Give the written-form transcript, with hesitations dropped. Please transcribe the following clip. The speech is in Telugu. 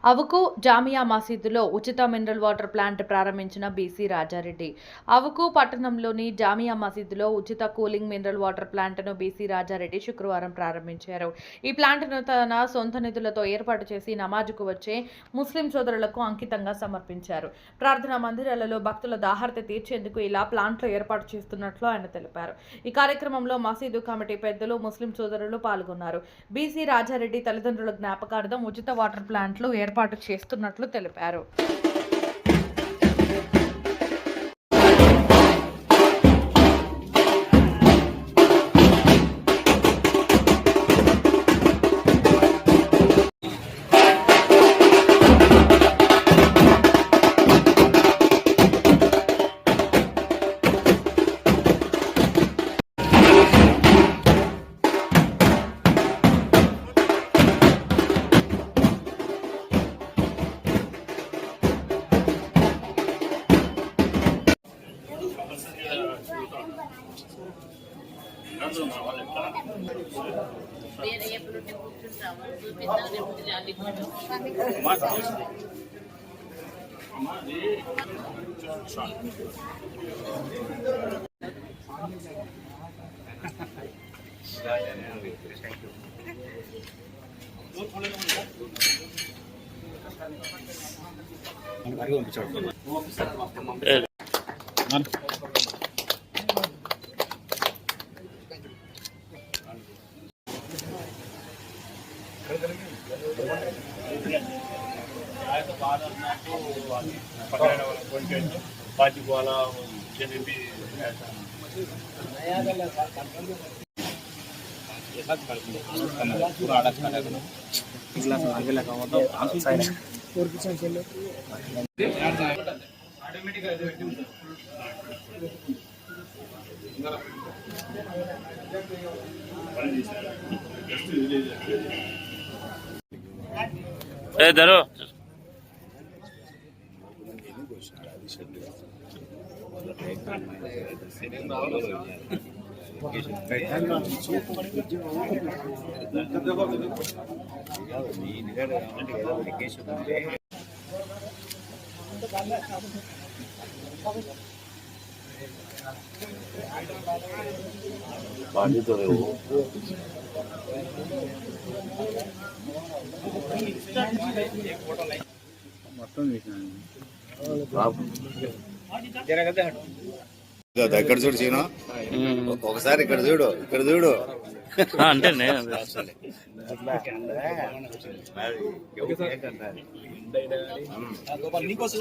అవుకు జామియా మసీదులో ఉచిత మినరల్ వాటర్ ప్లాంట్ ప్రారంభించిన బీసీ రాజారెడ్డి. అవుకు పట్టణంలోని జామియా మసీదులో ఉచిత కూలింగ్ మినరల్ వాటర్ ప్లాంట్ను బీసీ రాజారెడ్డి శుక్రవారం ప్రారంభించారు. ఈ ప్లాంట్ను తన సొంత నిధులతో ఏర్పాటు చేసి నమాజుకు వచ్చే ముస్లిం సోదరులకు అంకితంగా సమర్పించారు. ప్రార్థనా మందిరాలలో భక్తుల దాహార్తి తీర్చేందుకు ఇలా ప్లాంట్లు ఏర్పాటు చేస్తున్నట్లు ఆయన తెలిపారు. ఈ కార్యక్రమంలో మసీదు కమిటీ పెద్దలు, ముస్లిం సోదరులు పాల్గొన్నారు. బీసీ రాజారెడ్డి తల్లిదండ్రుల జ్ఞాపకార్థం ఉచిత వాటర్ ప్లాంట్లు ఏర్పాటు చేస్తున్నట్లు తెలిపారు. ఇక్కడ చూడు చీను, ఒకసారి ఇక్కడ చూడు, ఇక్కడ చూడు అంటే నీకోసం